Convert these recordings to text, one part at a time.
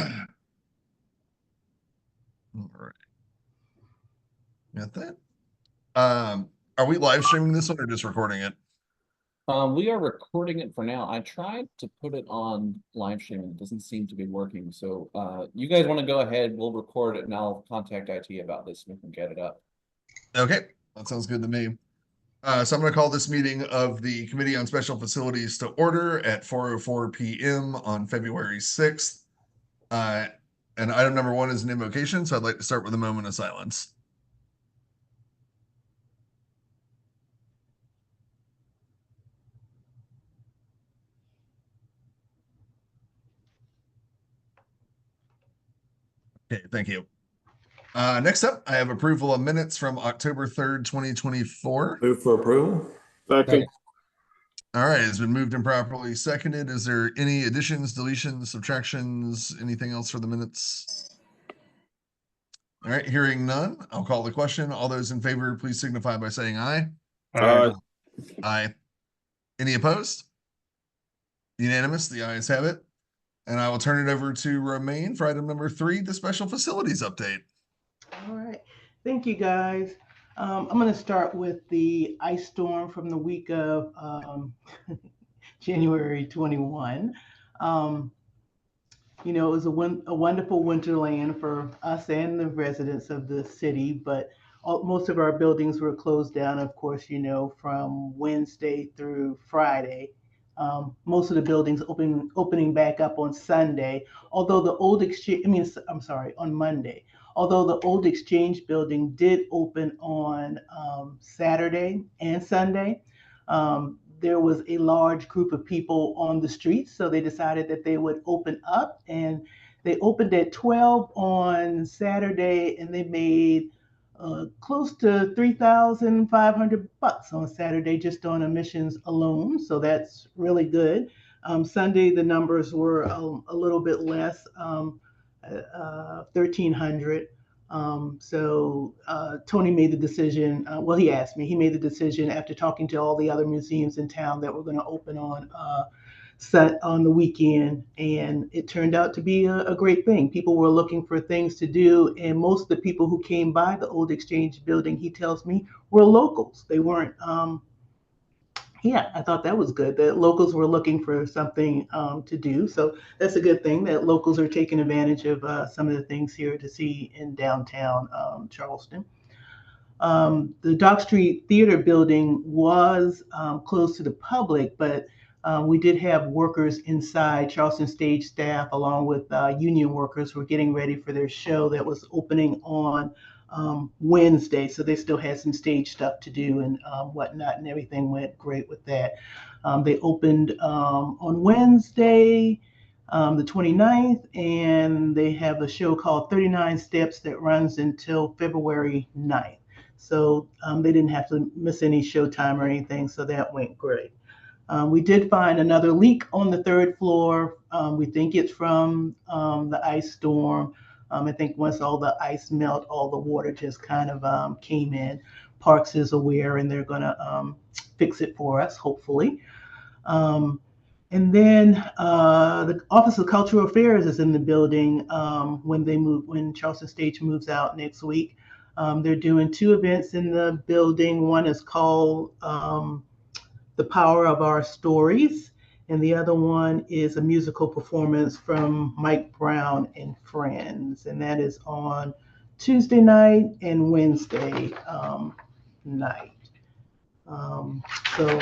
All right. Got that. Are we live streaming this one or just recording it? We are recording it for now. I tried to put it on live stream and it doesn't seem to be working. So you guys want to go ahead, we'll record it and I'll contact IT about this and we can get it up. Okay, that sounds good to me. So I'm going to call this meeting of the Committee on Special Facilities to order at 4:04 p.m. on February 6th. And item number 1 is an invocation, so I'd like to start with a moment of silence. Okay, thank you. Next up, I have approval of minutes from October 3rd, 2024. Move for approval. Second. All right, it's been moved and properly seconded. Is there any additions, deletions, subtractions, anything else for the minutes? All right, hearing none, I'll call the question. All those in favor, please signify by saying aye. Aye. Aye. Any opposed? Unanimous, the ayes have it. And I will turn it over to Romaine for item number 3, the special facilities update. All right. Thank you, guys. I'm going to start with the ice storm from the week of January 21. You know, it was a wonderful winterland for us and the residents of the city, but most of our buildings were closed down, of course, you know, from Wednesday through Friday. Most of the buildings opening back up on Sunday, although the old exchange, on Monday. Although the old exchange building did open on Saturday and Sunday, there was a large group of people on the streets, so they decided that they would open up, and they opened at 12 on Saturday, and they made close to $3,500 on Saturday just on admissions alone. So that's really good. Sunday, the numbers were a little bit less, 1,300. So Tony made the decision. He asked me. He made the decision after talking to all the other museums in town that were going to open on the weekend, and it turned out to be a great thing. People were looking for things to do, and most of the people who came by the old exchange building, he tells me, were locals. They weren't I thought that was good that locals were looking for something to do. So that's a good thing that locals are taking advantage of some of the things here to see in downtown Charleston. The Dock Street Theater building was closed to the public, but we did have workers inside. Charleston stage staff, along with union workers, were getting ready for their show that was opening on Wednesday. So they still had some stage stuff to do and whatnot, and everything went great with that. They opened on Wednesday, the 29th, and they have a show called 39 Steps that runs until February 9th. So they didn't have to miss any showtime or anything, so that went great. We did find another leak on the 3rd floor. We think it's from the ice storm. I think once all the ice melt, all the water just kind of came in. Parks is aware, and they're going to fix it for us, hopefully. And then the Office of Cultural Affairs is in the building when Charleston Stage moves out next week. They're doing 2 events in the building. One is called The Power of Our Stories, and the other one is a musical performance from Mike Brown and Friends, and that is on Tuesday night and Wednesday night. So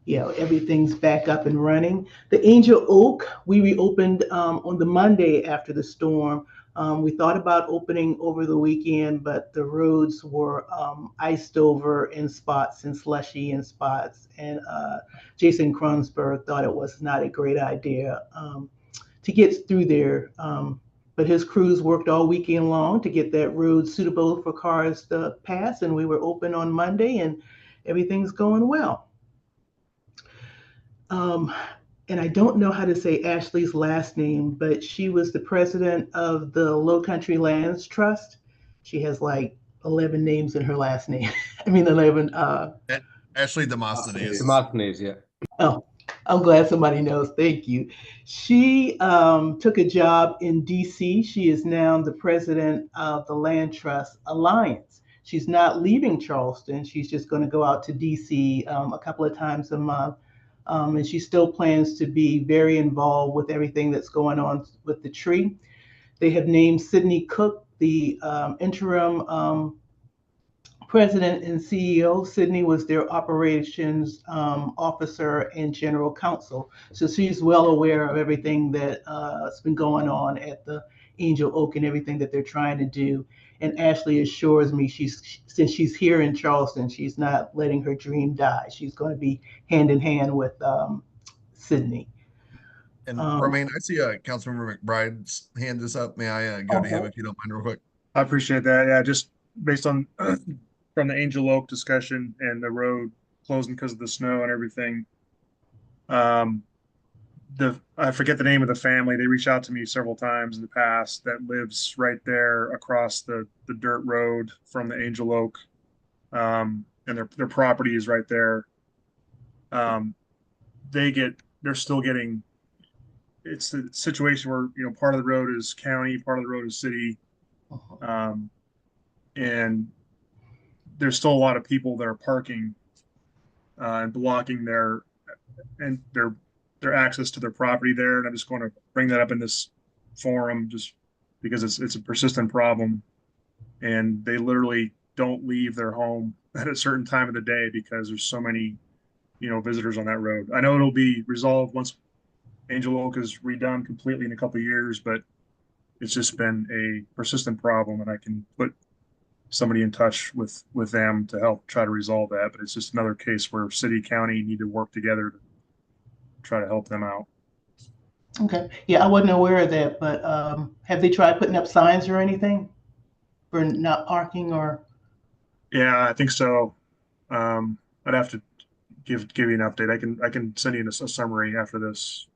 yeah, everything's back up and running. The Angel Oak, we reopened on the Monday after the storm. We thought about opening over the weekend, but the roads were iced over in spots and slushy in spots. And Jason Kronenberg thought it was not a great idea to get through there. But his crews worked all weekend long to get that road suitable for cars to pass. And we were open on Monday, and everything's going well. And I don't know how to say Ashley's last name, but she was the president of the Low Country Lands Trust. She has like 11 names in her last name. 11. Ashley Demosthenes. Demosthenes, yeah. Oh, I'm glad somebody knows. Thank you. She took a job in DC. She is now the president of the Land Trust Alliance. She's not leaving Charleston. She's just going to go out to DC a couple of times a month. And she still plans to be very involved with everything that's going on with the tree. They have named Sydney Cook the interim president and CEO. Sydney was their operations officer and general counsel. So she's well aware of everything that has been going on at the Angel Oak and everything that they're trying to do. And Ashley assures me since she's here in Charleston, she's not letting her dream die. She's going to be hand in hand with Sydney. And Romaine, I see Councilmember McBride's hand is up. May I go to him if you don't mind real quick? I appreciate that. Yeah, just based on from the Angel Oak discussion and the road closing because of the snow and everything. I forget the name of the family. They reached out to me several times in the past that lives right there across the dirt road from the Angel Oak. And their property is right there. They're still getting, it's the situation where, part of the road is county, part of the road is city. And there's still a lot of people that are parking and blocking their access to their property there. And I'm just going to bring that up in this forum just because it's a persistent problem. And they literally don't leave their home at a certain time of the day because there's so many, visitors on that road. I know it'll be resolved once Angel Oak is redone completely in a couple of years, but it's just been a persistent problem, and I can put somebody in touch with them to help try to resolve that. But it's just another case where city, county need to work together to try to help them out. Okay. Yeah, I wasn't aware of that, but have they tried putting up signs or anything for not parking or? Yeah, I think so. I'd have to give you an update. I can send you a summary after this.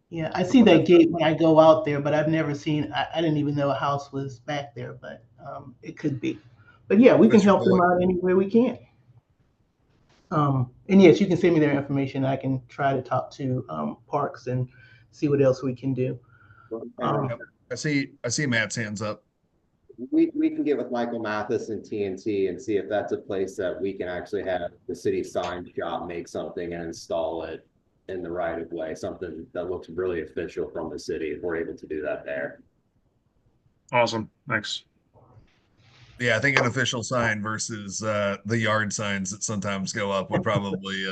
Yeah, I see that gate when I go out there, but I've never seen, I didn't even know a house was back there, but it could be. But yeah, we can help them out any way we can. And yes, you can send me their information. I can try to talk to Parks and see what else we can do. I see Matt's hands up. We can get with Michael Mathis and TNT and see if that's a place that we can actually have the city sign shop make something and install it in the right of way, something that looks really official from the city if we're able to do that there. Awesome. Thanks. Yeah, I think an official sign versus the yard signs that sometimes go up would probably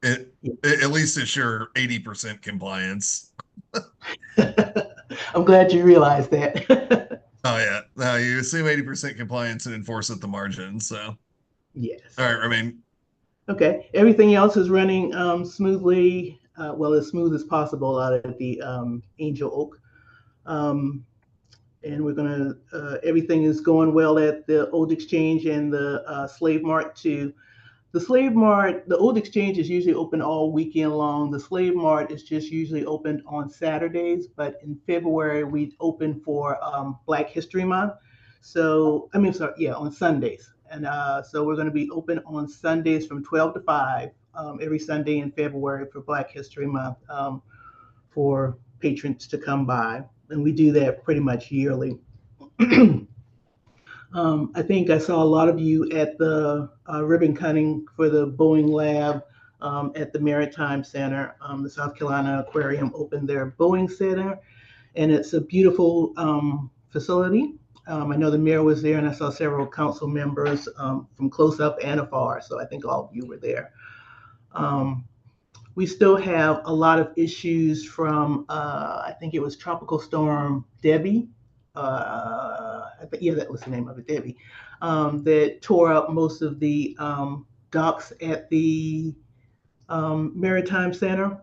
at least assure 80% compliance. I'm glad you realized that. Oh yeah, no, you assume 80% compliance and enforce at the margin. So yes. All right, Romaine. Okay, everything else is running smoothly, well, as smooth as possible out at the Angel Oak. And we're gonna, everything is going well at the Old Exchange and the Slave Mart too. The Slave Mart, the Old Exchange is usually open all weekend long. The Slave Mart is just usually open on Saturdays, but in February we open for Black History Month. So, on Sundays. And so we're going to be open on Sundays from 12 to 5 every Sunday in February for Black History Month for patrons to come by. And we do that pretty much yearly. I think I saw a lot of you at the ribbon cutting for the Boeing lab at the Maritime Center. The South Carolina Aquarium opened their Boeing Center, and it's a beautiful facility. I know the mayor was there, and I saw several council members from close up and afar, so I think all of you were there. We still have a lot of issues from, I think it was Tropical Storm Debbie. That was the name of it, Debbie, that tore up most of the docks at the Maritime Center.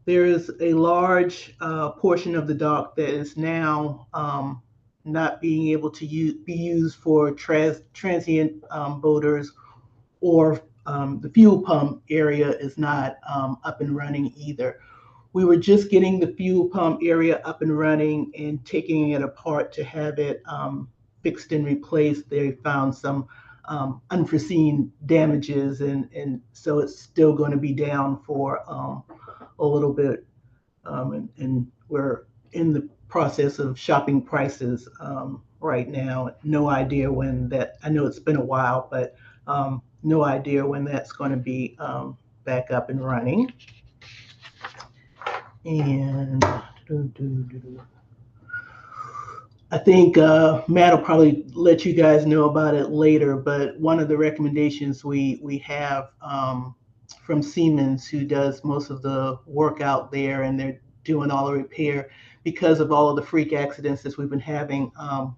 There is a large portion of the dock that is now not being able to be used for transient boaters, or the fuel pump area is not up and running either. We were just getting the fuel pump area up and running and taking it apart to have it fixed and replaced. They found some unforeseen damages, and so it's still going to be down for a little bit. And we're in the process of shopping prices right now. No idea when that, I know it's been a while, but no idea when that's going to be back up and running. And I think Matt will probably let you guys know about it later, but one of the recommendations we have from Siemens, who does most of the work out there, and they're doing all the repair, because of all of the freak accidents that we've been having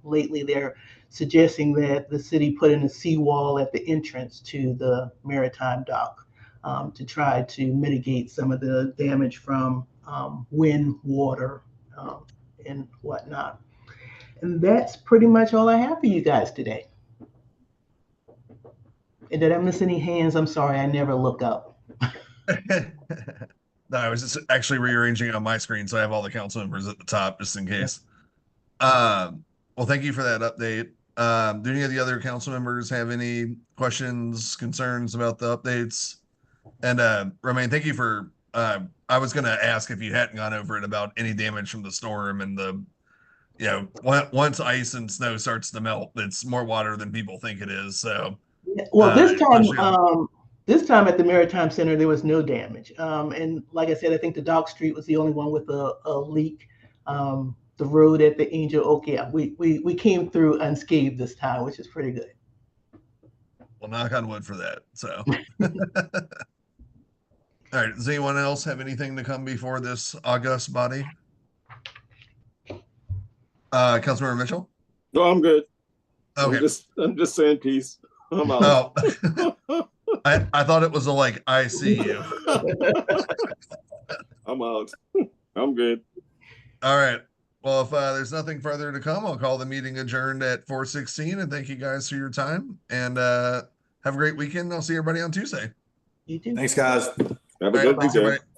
lately, they're suggesting that the city put in a seawall at the entrance to the maritime dock to try to mitigate some of the damage from wind, water, and whatnot. And that's pretty much all I have for you guys today. And did I miss any hands? I'm sorry, I never look up. No, I was just actually rearranging on my screen, so I have all the council members at the top just in case. Well, thank you for that update. Do any of the other council members have any questions, concerns about the updates? And Romaine, thank you for I was gonna ask if you hadn't gone over it about any damage from the storm and the, you know, once ice and snow starts to melt, it's more water than people think it is. So well, this time at the Maritime Center, there was no damage. And like I said, I think the Dock Street was the only one with a leak. The road at the Angel Oak, yeah, we came through unscathed this time, which is pretty good. Well, knock on wood for that. So, all right. Does anyone else have anything to come before this august body? Councilmember Mitchell? No, I'm good. Okay. I'm just saying peace. I'm out. Oh, I thought it was a like, I see you. I'm out. I'm good. All right. Well, if there's nothing further to come, I'll call the meeting adjourned at 4:16. And thank you guys for your time. And have a great weekend. I'll see everybody on Tuesday. You too. Thanks, guys. Have a All right, good thanks, weekend. everybody.